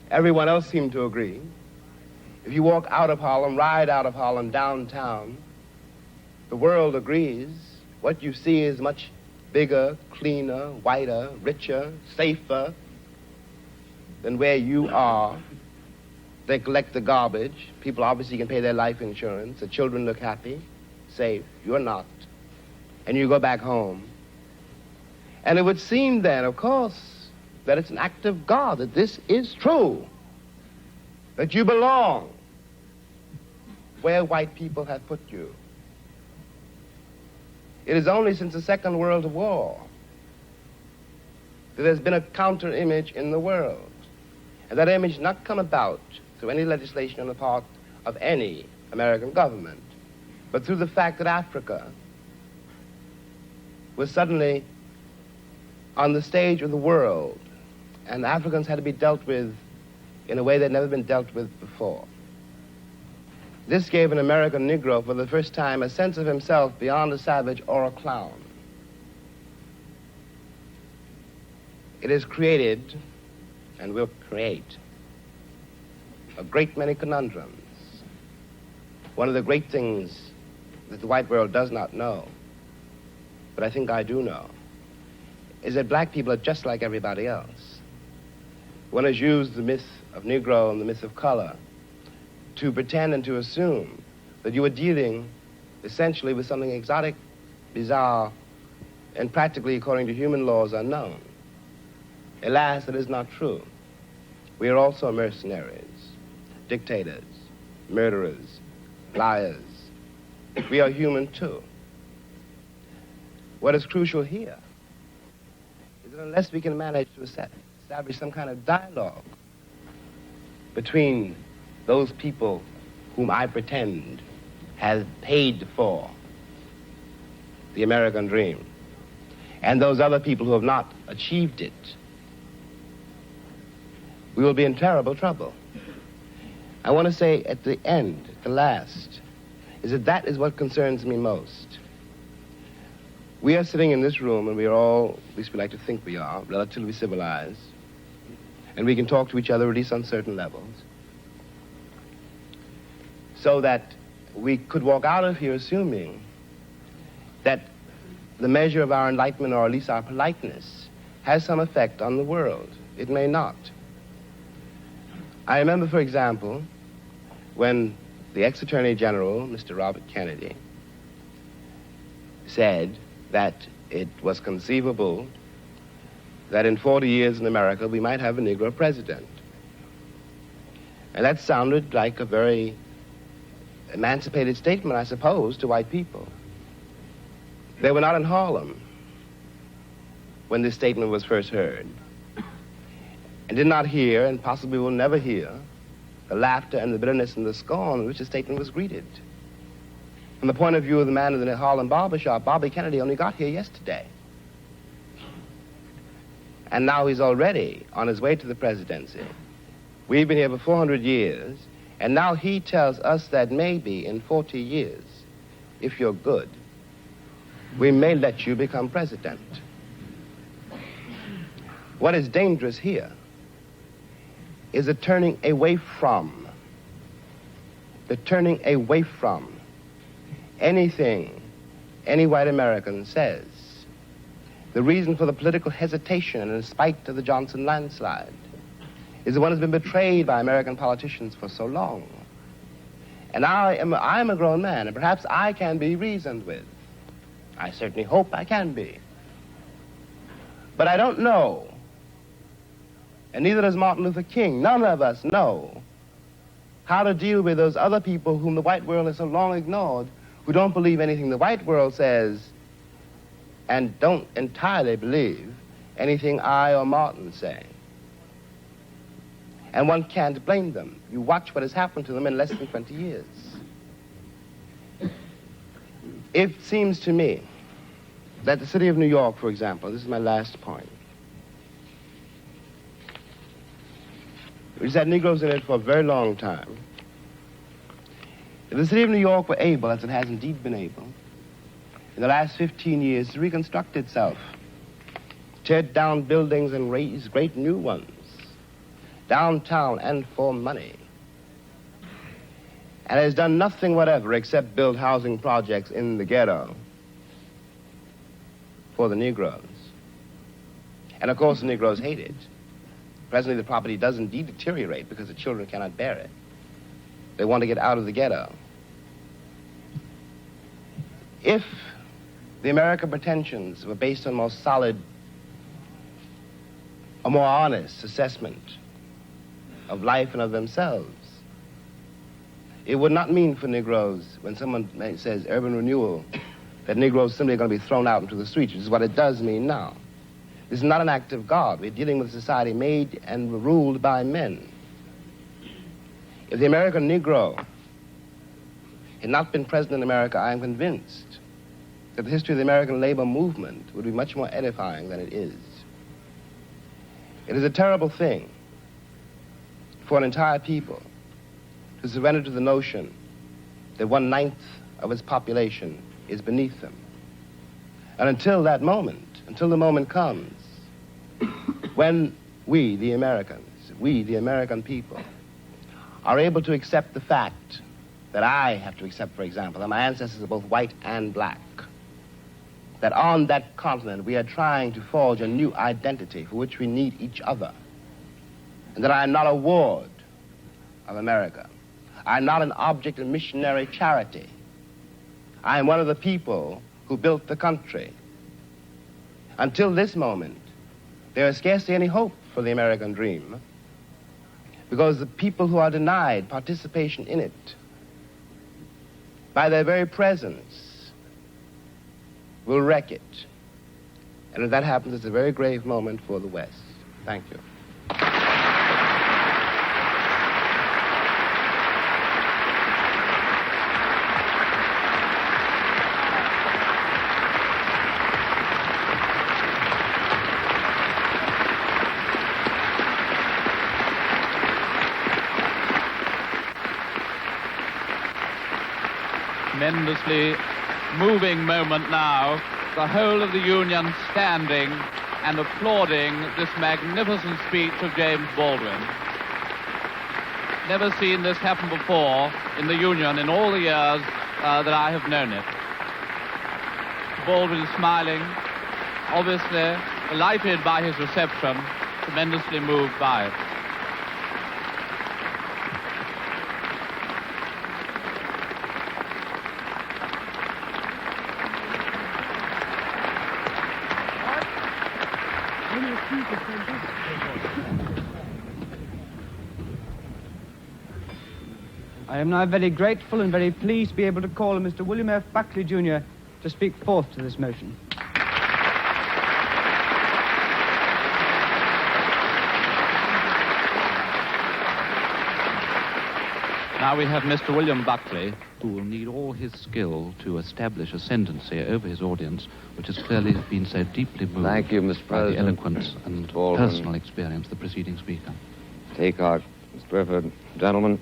Everyone else seemed to agree. If you walk out of Harlem, ride out of Harlem downtown, the world agrees. What you see is much bigger, cleaner, whiter, richer, safer than where you are. They collect the garbage. People obviously can pay their life insurance. The children look happy, safe. You're not. And you go back home. And it would seem then, of course, that it's an act of God, that this is true, that you belong where white people have put you. It is only since the Second World War that there's been a counter-image in the world. And that image not come about through any legislation on the part of any American government, but through the fact that Africa was suddenly on the stage of the world, and Africans had to be dealt with in a way that had never been dealt with before. This gave an American Negro for the first time a sense of himself beyond a savage or a clown. It has created, and will create, a great many conundrums. One of the great things that the white world does not know, but I think I do know, is that black people are just like everybody else. One has used the myth of Negro and the myth of color to pretend and to assume that you are dealing essentially with something exotic, bizarre, and practically, according to human laws, unknown. Alas, that is not true. We are also mercenaries, dictators, murderers, liars. We are human too. What is crucial here is that unless we can manage to establish some kind of dialogue between those people whom I pretend have paid for the American dream and those other people who have not achieved it, we will be in terrible trouble. I want to say at the end, at the last, is that that is what concerns me most. We are sitting in this room, and we are all, at least we like to think we are, relatively civilized, and we can talk to each other at least on certain levels, so that we could walk out of here assuming that the measure of our enlightenment, or at least our politeness, has some effect on the world. It may not. I remember, for example, when the ex-Attorney General, Mr. Robert Kennedy, said that it was conceivable that in 40 years in America we might have a Negro president. And that sounded like a very emancipated statement, I suppose, to white people. They were not in Harlem when this statement was first heard, and did not hear, and possibly will never hear, the laughter and the bitterness and the scorn with which the statement was greeted. From the point of view of the man in the Harlem barbershop, Bobby Kennedy only got here yesterday. And now he's already on his way to the presidency. We've been here for 400 years, and now he tells us that maybe in 40 years, if you're good, we may let you become president. What is dangerous here is the turning away from anything any white American says. The reason for the political hesitation in spite of the Johnson landslide is the one has been betrayed by American politicians for so long. And I am a grown man, and perhaps I can be reasoned with. I certainly hope I can be. But I don't know, and neither does Martin Luther King. None of us know how to deal with those other people whom the white world has so long ignored, who don't believe anything the white world says and don't entirely believe anything I or Martin say. And one can't blame them. You watch what has happened to them in less than 20 years. It seems to me that the city of New York, for example, this is my last point, which has had Negroes in it for a very long time. If the city of New York were able, as it has indeed been able, in the last 15 years to reconstruct itself, tear down buildings and raise great new ones, downtown and for money, and has done nothing whatever except build housing projects in the ghetto for the Negroes. And of course the Negroes hate it. Presently the property does indeed deteriorate because the children cannot bear it. They want to get out of the ghetto. If the American pretensions were based on more solid, a more honest assessment of life and of themselves, it would not mean for Negroes, when someone says urban renewal, that Negroes simply are going to be thrown out into the streets, which is what it does mean now. This is not an act of God. We're dealing with a society made and ruled by men. If the American Negro had not been present in America, I am convinced that the history of the American labor movement would be much more edifying than it is. It is a terrible thing for an entire people to surrender to the notion that 1/9 of its population is beneath them. And until that moment, until the moment comes when we, the Americans, we, the American people, are able to accept the fact that I have to accept, for example, that my ancestors are both white and black, that on that continent we are trying to forge a new identity for which we need each other, and that I am not a ward of America. I am not an object of missionary charity. I am one of the people who built the country. Until this moment, there is scarcely any hope for the American dream, because the people who are denied participation in it, by their very presence, will wreck it. And if that happens, it's a very grave moment for the West. Thank you. Tremendously moving moment now, the whole of the Union standing and applauding this magnificent speech of James Baldwin. Never seen this happen before in the Union in all the years that I have known it. Baldwin smiling, obviously delighted by his reception, tremendously moved by it. I am now very grateful and very pleased to be able to call on Mr. William F. Buckley, Jr. to speak forth to this motion. Now we have Mr. William Buckley, who will need all his skill to establish ascendancy over his audience, which has clearly been so deeply moved. Thank you, Mr. by the President. eloquence and Baldwin. personal experience of the preceding speaker. Take heart, Mr. Griffith. Gentlemen,